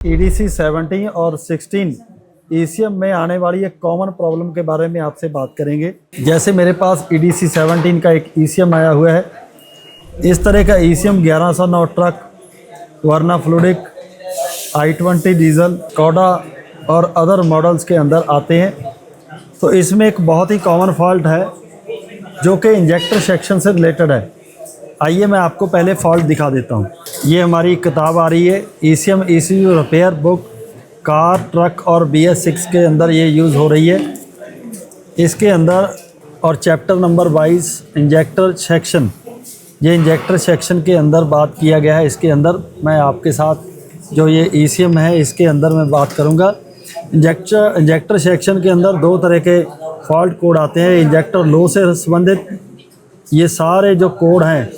EDC 17 और 16 ECM में आने वाली एक कॉमन प्रॉब्लम के बारे में आपसे बात करेंगे। जैसे मेरे पास EDC 17 का एक ECM आया हुआ है। इस तरह का ECM 1109 ट्रक, वर्ना फ्लूडिक, i20 डीजल, कोडा और अदर मॉडल्स के अंदर आते हैं। तो इसमें एक बहुत ही कॉमन फॉल्ट है जो कि इंजेक्टर सेक्शन से रिलेटेड है। आइए मैं आपको पहले फॉल्ट दिखा देता हूँ। ये हमारी किताब आ रही है ECM ECU repair book, car, truck और BS6 के अंदर ये यूज़ हो रही है। इसके अंदर और चैप्टर नंबर 22 इंजेक्टर सेक्शन, ये इंजेक्टर सेक्शन के अंदर बात किया गया है। इसके अंदर मैं आपके साथ जो ये ECM है इसके अंदर मैं बात करूँगा। इंजेक्टर सेक्शन के अंदर दो तरह के फॉल्ट कोड आते हैं। इंजेक्टर लो से संबंधित ये सारे जो कोड हैं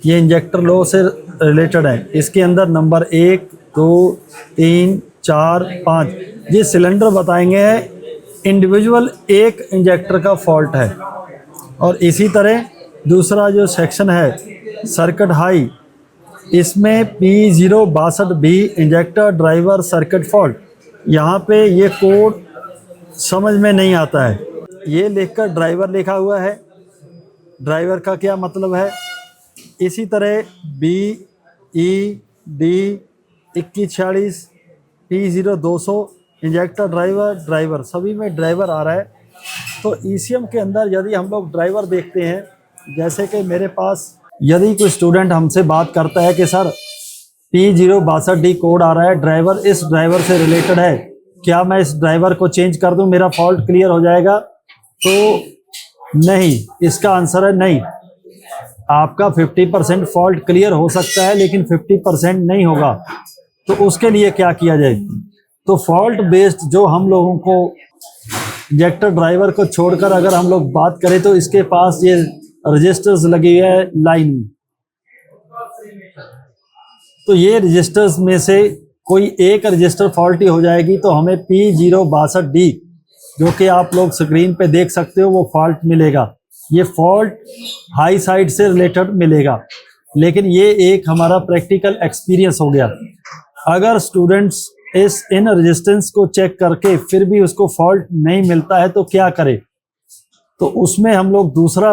ये इंजेक्टर लो से रिलेटेड है। इसके अंदर नंबर 1, 2, 3, 4, 5 ये सिलेंडर बताएंगे हैं इंडिविजुअल एक इंजेक्टर का फॉल्ट है। और इसी तरह दूसरा जो सेक्शन है सर्किट हाई, इसमें P062B injector driver circuit fault, यहाँ पे ये कोड समझ में नहीं आता है। ये लिखकर ड्राइवर लिखा हुआ है, ड्राइवर का क्या मतलब है। इसी तरह BED 2146 P0200 इंजेक्टर ड्राइवर सभी में ड्राइवर आ रहा है। तो ECM के अंदर यदि हम लोग ड्राइवर देखते हैं, जैसे कि मेरे पास यदि कोई स्टूडेंट हमसे बात करता है कि सर P062D कोड आ रहा है, ड्राइवर इस ड्राइवर से रिलेटेड है, क्या मैं इस ड्राइवर को चेंज कर दूं, मेरा फॉल्ट क्लियर हो जाएगा? तो नहीं, इसका आंसर है नहीं। आपका 50% फॉल्ट क्लियर हो सकता है लेकिन 50% नहीं होगा। तो उसके लिए क्या किया जाए? तो फॉल्ट बेस्ड जो हम लोगों को इंजेक्टर ड्राइवर को छोड़कर अगर हम लोग बात करें तो इसके पास ये रजिस्टर्स लगी है लाइन में। तो ये रजिस्टर्स में से कोई एक रजिस्टर फॉल्टी हो जाएगी तो हमें P062D जो कि आप लोग स्क्रीन पे देख सकते हो वो फॉल्ट मिलेगा। ये फॉल्ट हाई साइड से रिलेटेड मिलेगा। लेकिन ये एक हमारा प्रैक्टिकल एक्सपीरियंस हो गया। अगर स्टूडेंट्स इन रेजिस्टेंस को चेक करके फिर भी उसको फॉल्ट नहीं मिलता है तो क्या करे? तो उसमें हम लोग दूसरा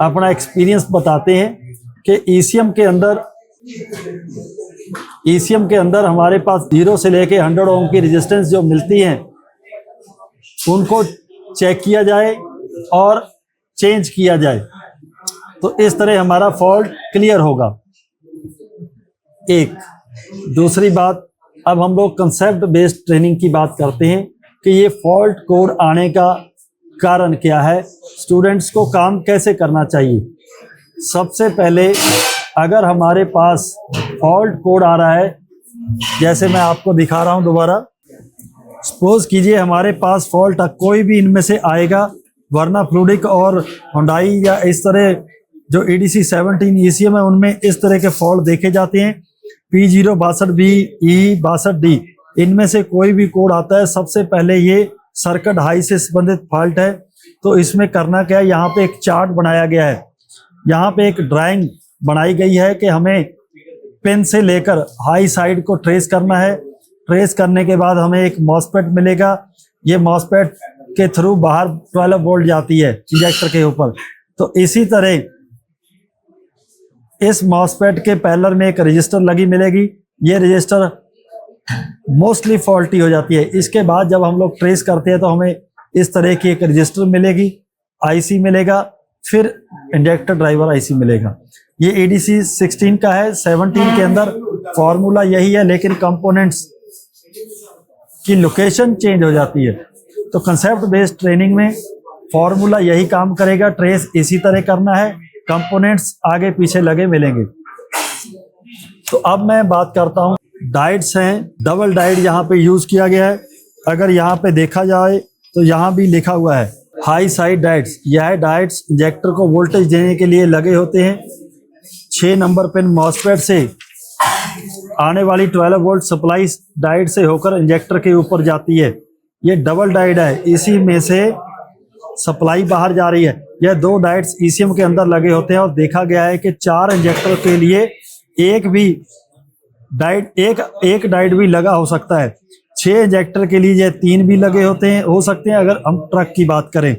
अपना एक्सपीरियंस बताते हैं कि ECM के अंदर हमारे पास 0 से लेके 100 ओम की रेजिस्टेंस जो मिलती हैं उनको चेक किया जाए और चेंज किया जाए, तो इस तरह हमारा फॉल्ट क्लियर होगा। एक दूसरी बात, अब हम लोग कंसेप्ट बेस्ड ट्रेनिंग की बात करते हैं कि ये फॉल्ट कोड आने का कारण क्या है, स्टूडेंट्स को काम कैसे करना चाहिए। सबसे पहले अगर हमारे पास फॉल्ट कोड आ रहा है, जैसे मैं आपको दिखा रहा हूं दोबारा, सपोज कीजिए हमारे पास फॉल्ट कोई भी इनमें से आएगा, वर्ना फ्लूडिक और होंडाई या इस तरह जो EDC 17 ECM है उनमें इस तरह के फॉल्ट देखे जाते हैं। P062B E62D इनमें से कोई भी कोड आता है, सबसे पहले ये सर्किट हाई से संबंधित फॉल्ट है। तो इसमें करना क्या है, यहाँ पे एक चार्ट बनाया गया है, यहाँ पे एक ड्राइंग बनाई गई है कि हमें पेन से लेकर हाई साइड को ट्रेस करना है। ट्रेस करने के बाद हमें एक मॉसफेट मिलेगा। ये मॉसफेट के थ्रू बाहर 12 वोल्ट जाती है इंजेक्टर के ऊपर। तो इसी तरह इस मॉसफेट के पैरेलल में एक रजिस्टर लगी मिलेगी। ये रजिस्टर मोस्टली फॉल्टी हो जाती है। इसके बाद जब हम लोग ट्रेस करते हैं तो हमें इस तरह की एक रजिस्टर मिलेगी, IC मिलेगा, फिर इंजेक्टर ड्राइवर IC मिलेगा। ये EDC 16 का है। 17 के अंदर फॉर्मूला यही है लेकिन कंपोनेंट्स की लोकेशन चेंज हो जाती है। तो कंसेप्ट बेस्ड ट्रेनिंग में फॉर्मूला यही काम करेगा, ट्रेस इसी तरह करना है, कंपोनेंट्स आगे पीछे लगे मिलेंगे। तो अब मैं बात करता हूँ, डाइट्स हैं, डबल डाइट यहाँ पे यूज किया गया है। अगर यहाँ पे देखा जाए तो यहाँ भी लिखा हुआ है हाई साइड डाइट्स। यह डाइट्स इंजेक्टर को वोल्टेज देने के लिए लगे होते हैं। 6 नंबर पिन मॉसफेट से आने वाली 12 वोल्ट सप्लाई डायोड से होकर इंजेक्टर के ऊपर जाती है। ये डबल डायोड है, इसी में से सप्लाई बाहर जा रही है। यह 2 डायोड्स ECM के अंदर लगे होते हैं और देखा गया है कि 4 इंजेक्टर के लिए एक भी डाइड एक डाइड भी लगा हो सकता है। 6 इंजेक्टर के लिए 3 भी लगे होते हैं, हो सकते हैं। अगर हम ट्रक की बात करें,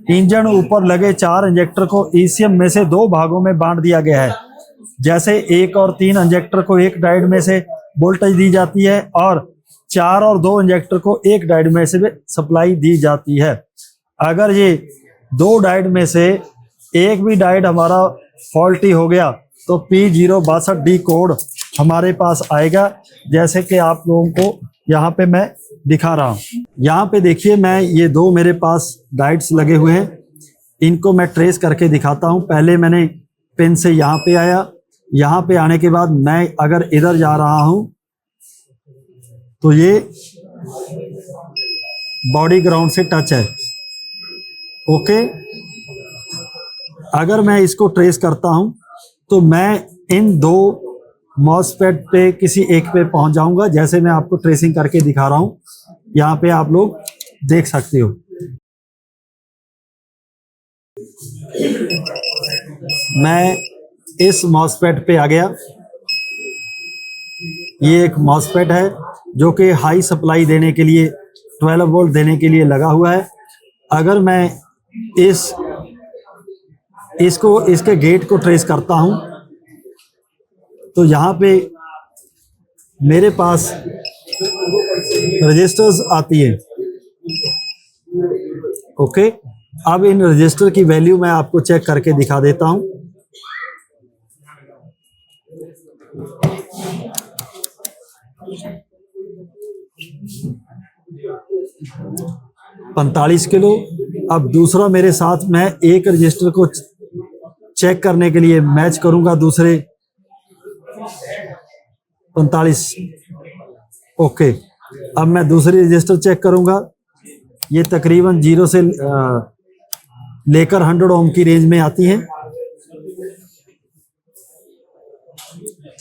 इंजन ऊपर लगे 4 इंजेक्टर को ईसीएम में से 2 भागों में बांट दिया गया है। जैसे 1 और 3 इंजेक्टर को एक डाइड में से वोल्टेज दी जाती है और 4 और 2 इंजेक्टर को एक डाइड में से सप्लाई दी जाती है। अगर ये 2 डाइड में से एक भी डाइड हमारा फॉल्टी हो गया तो P062D कोड हमारे पास आएगा, जैसे कि आप लोगों को यहाँ पे मैं दिखा रहा हूँ। यहाँ पे देखिए, मैं ये 2 मेरे पास डाइड्स लगे हुए हैं, इनको मैं ट्रेस करके दिखाता हूँ। पहले मैंने पिन से यहाँ पे आया, यहाँ पे आने के बाद मैं अगर इधर जा रहा हूँ तो ये बॉडी ग्राउंड से टच है। ओके, अगर मैं इसको ट्रेस करता हूं तो मैं इन 2 मॉसफेट पे किसी एक पे पहुंच जाऊंगा, जैसे मैं आपको ट्रेसिंग करके दिखा रहा हूं। यहां पे आप लोग देख सकते हो। मैं इस मॉसफेट पे आ गया। ये एक मॉसफेट है जो कि हाई सप्लाई देने के लिए 12 वोल्ट देने के लिए लगा हुआ है। अगर मैं इसके गेट को ट्रेस करता हूं तो यहाँ पे मेरे पास रजिस्टर्स आती है। ओके, अब इन रजिस्टर की वैल्यू मैं आपको चेक करके दिखा देता हूं। $45 किलो। अब दूसरा मेरे साथ मैं एक रजिस्टर को चेक करने के लिए मैच करूंगा दूसरे 45। ओके, अब मैं दूसरी रजिस्टर चेक करूंगा। ये तकरीबन 0 से लेकर 100 ओम की रेंज में आती है।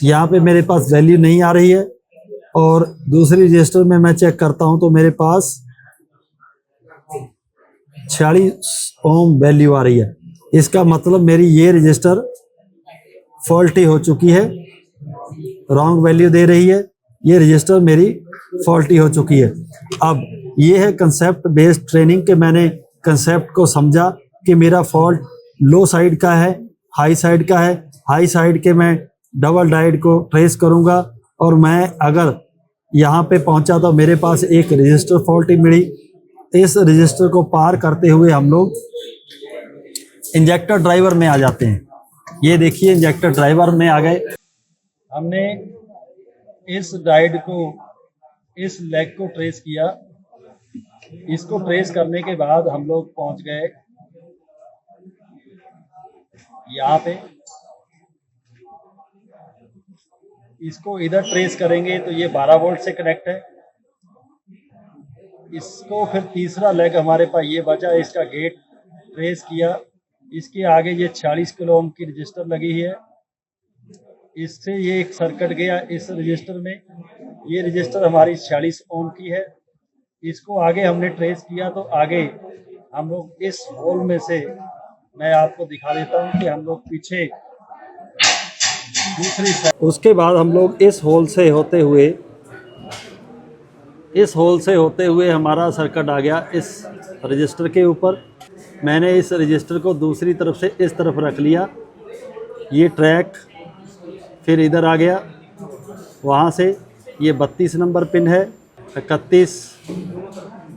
यहाँ पे मेरे पास वैल्यू नहीं आ रही है और दूसरी रजिस्टर में मैं चेक करता हूं तो मेरे पास 46 ओम वैल्यू आ रही है। इसका मतलब मेरी ये रजिस्टर फॉल्टी हो चुकी है, रॉन्ग वैल्यू दे रही है। ये रजिस्टर मेरी फॉल्टी हो चुकी है। अब ये है कंसेप्ट बेस्ड ट्रेनिंग के मैंने कंसेप्ट को समझा कि मेरा फॉल्ट लो साइड का है, हाई साइड का है। हाई साइड के मैं डबल डाइड को ट्रेस करूंगा और मैं अगर यहाँ पे पहुंचा तो मेरे पास एक रजिस्टर फॉल्टी मिली। इस रजिस्टर को पार करते हुए हम लोग इंजेक्टर ड्राइवर में आ जाते हैं। ये देखिए, इंजेक्टर ड्राइवर में आ गए। हमने इस डाइड को, इस लेग को ट्रेस किया। इसको ट्रेस करने के बाद हम लोग पहुंच गए यहाँ पे। इसको इधर ट्रेस करेंगे तो ये 12 वोल्ट से कनेक्ट है। इसको फिर तीसरा लेग हमारे पास ये बचा, इसका गेट ट्रेस किया। इसके आगे ये 46 किलो ओम की रजिस्टर लगी है। इससे ये एक सर्किट गया इस रजिस्टर में। ये रजिस्टर हमारी 46 ओम की है। इसको आगे हमने ट्रेस किया तो आगे हम लोग इस होल में से, मैं आपको दिखा देता हूँ कि हम लोग पीछे दूसरी साइड, उसके बाद हम लोग इस होल से होते हुए हमारा सर्किट आ गया इस रजिस्टर के ऊपर। मैंने इस रजिस्टर को दूसरी तरफ से इस तरफ रख लिया। ये ट्रैक फिर इधर आ गया। वहाँ से ये 32 नंबर पिन है, 31,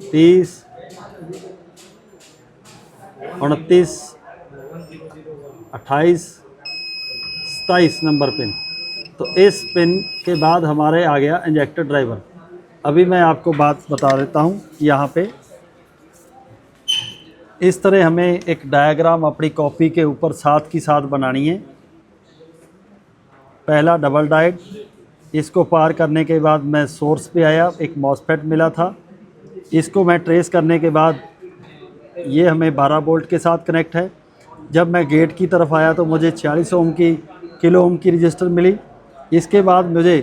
30, 29, 28, 27 नंबर पिन। तो इस पिन के बाद हमारे आ गया इंजेक्टर ड्राइवर। अभी मैं आपको बात बता देता हूँ। यहाँ पे इस तरह हमें एक डायग्राम अपनी कॉपी के ऊपर साथ की साथ बनानी है। पहला डबल डाइड, इसको पार करने के बाद मैं सोर्स पे आया, एक मॉसफेट मिला था। इसको मैं ट्रेस करने के बाद ये हमें 12 वोल्ट के साथ कनेक्ट है। जब मैं गेट की तरफ आया तो मुझे 46 ओम की किलो ओम की रजिस्टर मिली। इसके बाद मुझे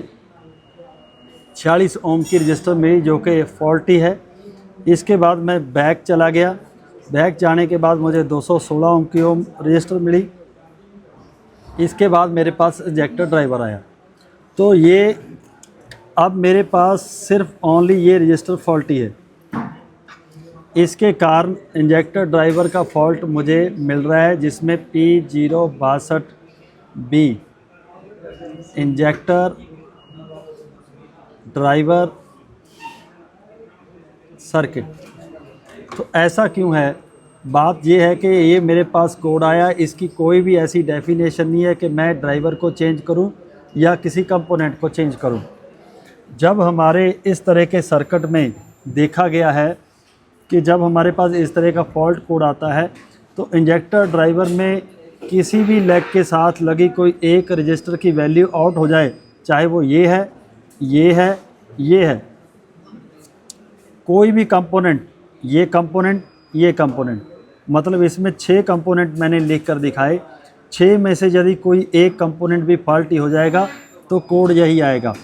46 ओम की रजिस्टर मिली जो कि फॉल्टी है। इसके बाद मैं बैक चला गया। बैक जाने के बाद मुझे 216 ओम की रजिस्टर मिली। इसके बाद मेरे पास इंजेक्टर ड्राइवर आया। तो ये अब मेरे पास सिर्फ ओनली ये रजिस्टर फॉल्टी है। इसके कारण इंजेक्टर ड्राइवर का फॉल्ट मुझे मिल रहा है, जिसमें P062B इंजेक्टर ड्राइवर सर्किट। तो ऐसा क्यों है? बात ये है कि ये मेरे पास कोड आया, इसकी कोई भी ऐसी डेफिनेशन नहीं है कि मैं ड्राइवर को चेंज करूं या किसी कंपोनेंट को चेंज करूं। जब हमारे इस तरह के सर्किट में देखा गया है कि जब हमारे पास इस तरह का फॉल्ट कोड आता है तो इंजेक्टर ड्राइवर में किसी भी लेग के साथ लगी कोई एक रजिस्टर की वैल्यू आउट हो जाए, चाहे वो ये है, ये है, ये है, कोई भी कंपोनेंट, ये कंपोनेंट, ये कंपोनेंट, मतलब इसमें 6 कंपोनेंट मैंने लिख कर दिखाए। 6 में से यदि कोई एक कंपोनेंट भी फॉल्टी हो जाएगा तो कोड यही आएगा।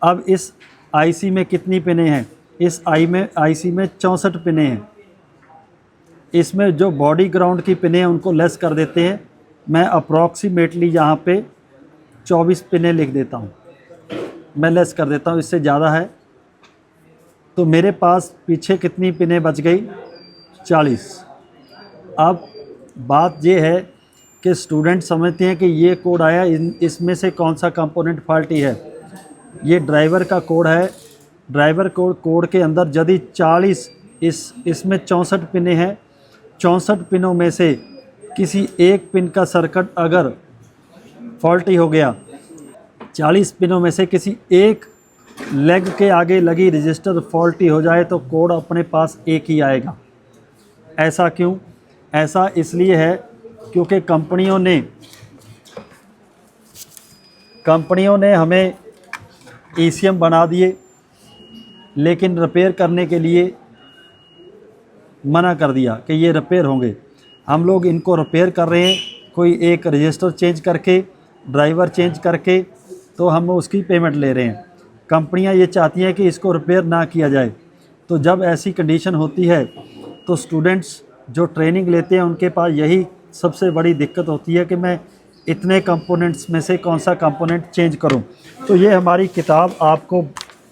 अब इस आईसी में कितनी पिनें हैं? इस आईसी में 64 पिनें हैं। इसमें जो बॉडी ग्राउंड की पिनें हैं उनको लेस कर देते हैं। मैं अप्रॉक्सीमेटली यहाँ पे 24 पिनें लिख देता हूँ, मैं लेस कर देता हूँ, इससे ज़्यादा है। तो मेरे पास पीछे कितनी पिनें बच गई? 40। अब बात ये है कि स्टूडेंट समझते हैं कि ये कोड आया, इसमें से कौन सा कंपोनेंट फॉल्टी है। ये ड्राइवर का कोड है। ड्राइवर कोड के अंदर यदि 40 इसमें 64 पिनें हैं, 64 पिनों में से किसी एक पिन का सर्किट अगर फॉल्टी हो गया, 40 पिनों में से किसी एक लेग के आगे लगी रजिस्टर फॉल्टी हो जाए तो कोड अपने पास एक ही आएगा। ऐसा क्यों? ऐसा इसलिए है क्योंकि कंपनियों ने हमें ECM बना दिए, लेकिन रिपेयर करने के लिए मना कर दिया कि ये रिपेयर होंगे। हम लोग इनको रिपेयर कर रहे हैं, कोई एक रजिस्टर चेंज करके, ड्राइवर चेंज करके, तो हम उसकी पेमेंट ले रहे हैं। कंपनियां ये चाहती हैं कि इसको रिपेयर ना किया जाए। तो जब ऐसी कंडीशन होती है तो स्टूडेंट्स जो ट्रेनिंग लेते हैं उनके पास यही सबसे बड़ी दिक्कत होती है कि मैं इतने कंपोनेंट्स में से कौन सा कंपोनेंट चेंज करूं। तो ये हमारी किताब आपको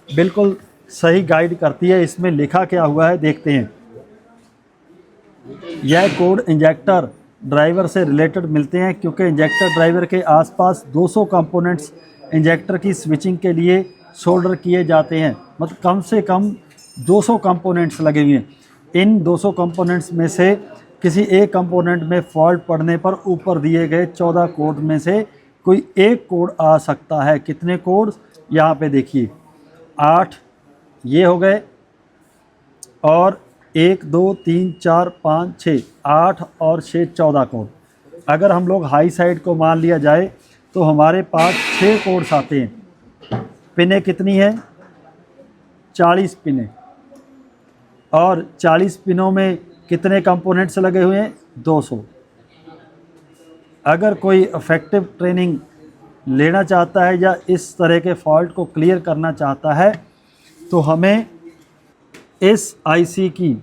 बिल्कुल सही गाइड करती है। इसमें लिखा क्या हुआ है देखते हैं। यह कोड इंजेक्टर ड्राइवर से रिलेटेड मिलते हैं क्योंकि इंजेक्टर ड्राइवर के आसपास 200 कंपोनेंट्स इंजेक्टर की स्विचिंग के लिए सोल्डर किए जाते हैं। मतलब कम से कम 200 कंपोनेंट्स लगे हुए हैं। इन 200 कंपोनेंट्स में से किसी एक कंपोनेंट में फॉल्ट पड़ने पर ऊपर दिए गए 14 कोड में से कोई एक कोड आ सकता है। कितने कोड? यहाँ पे देखिए 8 ये हो गए, और 1 2 3 4 5 6 8 और 6 14 कोड। अगर हम लोग हाई साइड को मान लिया जाए तो हमारे पास 6 कोड्स आते हैं। पिनें कितनी है? 40 पिनें। और 40 पिनों में कितने कंपोनेंट्स लगे हुए हैं? 200। अगर कोई इफेक्टिव ट्रेनिंग लेना चाहता है या इस तरह के फॉल्ट को क्लियर करना चाहता है तो हमें इस आईसी की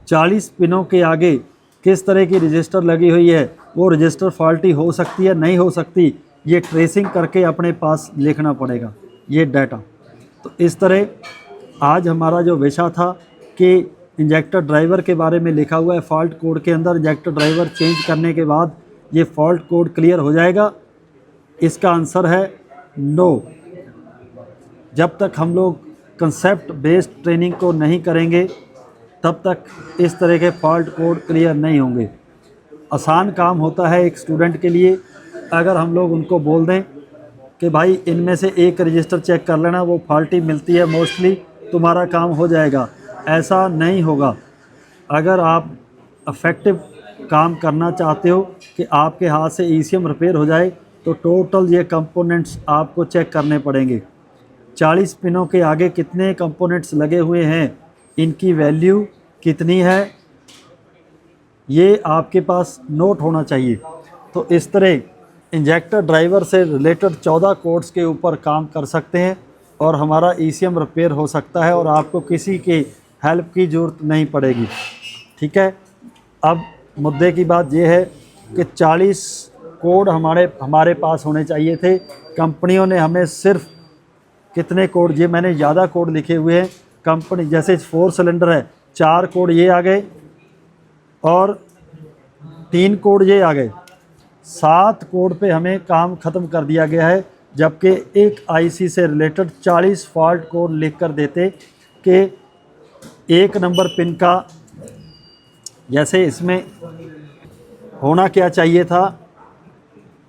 40 पिनों के आगे किस तरह की रजिस्टर लगी हुई है, वो रजिस्टर फॉल्टी हो सकती है, नहीं हो सकती, ये ट्रेसिंग करके अपने पास लिखना पड़ेगा ये डाटा। तो इस तरह आज हमारा जो विषय था कि इंजेक्टर ड्राइवर के बारे में लिखा हुआ है फॉल्ट कोड के अंदर, इंजेक्टर ड्राइवर चेंज करने के बाद ये फॉल्ट कोड क्लियर हो जाएगा। इसका आंसर है नो। जब तक हम लोग कंसेप्ट बेस्ड ट्रेनिंग को नहीं करेंगे तब तक इस तरह के फॉल्ट कोड क्लियर नहीं होंगे। आसान काम होता है एक स्टूडेंट के लिए अगर हम लोग उनको बोल दें कि भाई इनमें से एक रजिस्टर चेक कर लेना, वो फॉल्टी मिलती है मोस्टली, तुम्हारा काम हो जाएगा। ऐसा नहीं होगा। अगर आप इफेक्टिव काम करना चाहते हो कि आपके हाथ से ECM रिपेयर हो जाए तो टोटल ये कंपोनेंट्स आपको चेक करने पड़ेंगे। 40 पिनों के आगे कितने कंपोनेंट्स लगे हुए हैं, इनकी वैल्यू कितनी है, ये आपके पास नोट होना चाहिए। तो इस तरह इंजेक्टर ड्राइवर से रिलेटेड 14 कोड्स के ऊपर काम कर सकते हैं और हमारा ECM रिपेयर हो सकता है और आपको किसी की हेल्प की ज़रूरत नहीं पड़ेगी। ठीक है। अब मुद्दे की बात यह है कि 40 कोड हमारे पास होने चाहिए थे, कंपनियों ने हमें सिर्फ कितने कोड, ये मैंने ज़्यादा कोड लिखे हुए हैं कंपनी, जैसे 4 सिलेंडर है 4 कोड ये आ गए और 3 कोड ये आ गए, 7 कोड पे हमें काम ख़त्म कर दिया गया है। जबकि एक आईसी से रिलेटेड 40 फॉल्ट कोड लिख कर देते कि 1 नंबर पिन का, जैसे इसमें होना क्या चाहिए था,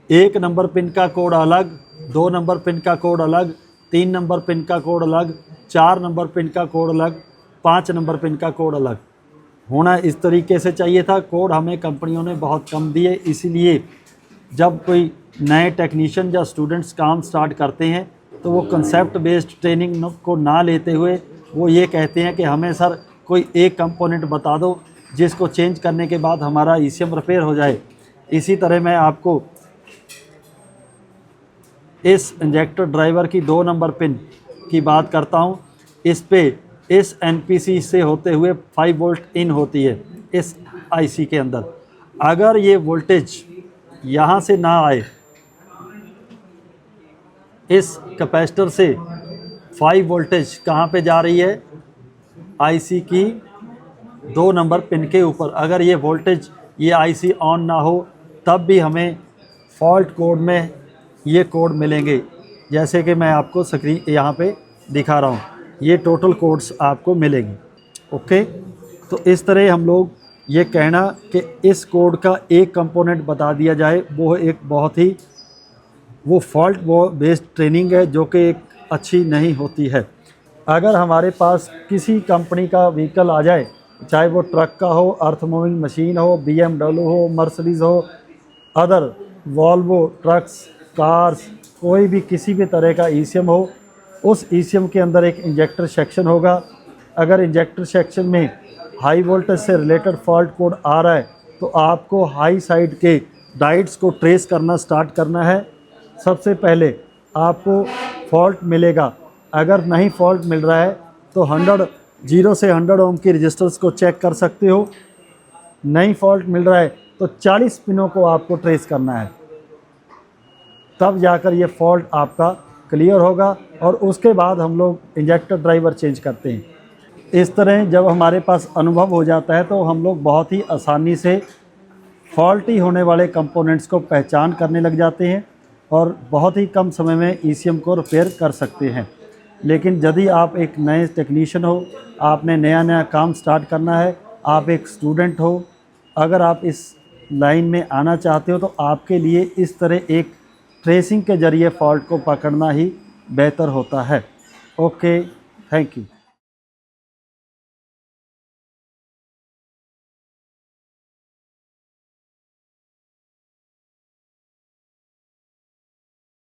1 नंबर पिन का कोड अलग, 2 नंबर पिन का कोड अलग, 3 नंबर पिन का कोड अलग, 4 नंबर पिन का कोड अलग, 5 नंबर पिन का कोड अलग होना इस तरीके से चाहिए था। कोड हमें कंपनियों ने बहुत कम दिए, इसीलिए जब कोई नए टेक्नीशियन या स्टूडेंट्स काम स्टार्ट करते हैं तो वो कंसेप्ट बेस्ड ट्रेनिंग को ना लेते हुए वो ये कहते हैं कि हमें सर कोई एक कंपोनेंट बता दो जिसको चेंज करने के बाद हमारा ईसीएम रिपेयर हो जाए। इसी तरह मैं आपको इस इंजेक्टर ड्राइवर की 2 नंबर पिन की बात करता हूँ। इस पे इस एनपीसी से होते हुए 5 वोल्ट इन होती है इस आईसी के अंदर। अगर ये वोल्टेज यहाँ से ना आए, इस कैपेसिटर से 5 वोल्टेज कहाँ पे जा रही है, आईसी की 2 नंबर पिन के ऊपर। अगर ये वोल्टेज, ये आईसी ऑन ना हो तब भी हमें फॉल्ट कोड में ये कोड मिलेंगे, जैसे कि मैं आपको स्क्रीन यहाँ पे दिखा रहा हूँ। ये टोटल कोड्स आपको मिलेंगे। ओके, तो इस तरह हम लोग ये कहना कि इस कोड का एक कंपोनेंट बता दिया जाए, वो एक बहुत ही वो फॉल्ट बेस्ड ट्रेनिंग है जो कि एक अच्छी नहीं होती है। अगर हमारे पास किसी कंपनी का व्हीकल आ जाए, चाहे वो ट्रक का हो, अर्थ मूविंग मशीन हो, BMW हो, मर्सिडीज़ हो, अदर वॉल्वो ट्रक्स, कार्स, कोई भी किसी भी तरह का ईसीएम हो, उस ईसीएम के अंदर एक इंजेक्टर सेक्शन होगा। अगर इंजेक्टर सेक्शन में हाई वोल्टेज से रिलेटेड फॉल्ट कोड आ रहा है तो आपको हाई साइड के डायोड्स को ट्रेस करना स्टार्ट करना है। सबसे पहले आपको फॉल्ट मिलेगा, अगर नहीं फॉल्ट मिल रहा है तो 0 से 100 ओम की रजिस्टर्स को चेक कर सकते हो। नहीं फॉल्ट मिल रहा है तो 40 पिनों को आपको ट्रेस करना है, तब जाकर ये फॉल्ट आपका क्लियर होगा और उसके बाद हम लोग इंजेक्टर ड्राइवर चेंज करते हैं। इस तरह जब हमारे पास अनुभव हो जाता है तो हम लोग बहुत ही आसानी से फॉल्टी होने वाले कंपोनेंट्स को पहचान करने लग जाते हैं और बहुत ही कम समय में ईसीएम को रिपेयर कर सकते हैं। लेकिन यदि आप एक नए टेक्नीशियन हो, आपने नया काम स्टार्ट करना है, आप एक स्टूडेंट हो, अगर आप इस लाइन में आना चाहते हो तो आपके लिए इस तरह एक ट्रेसिंग के ज़रिए फॉल्ट को पकड़ना ही बेहतर होता है। Okay, thank you.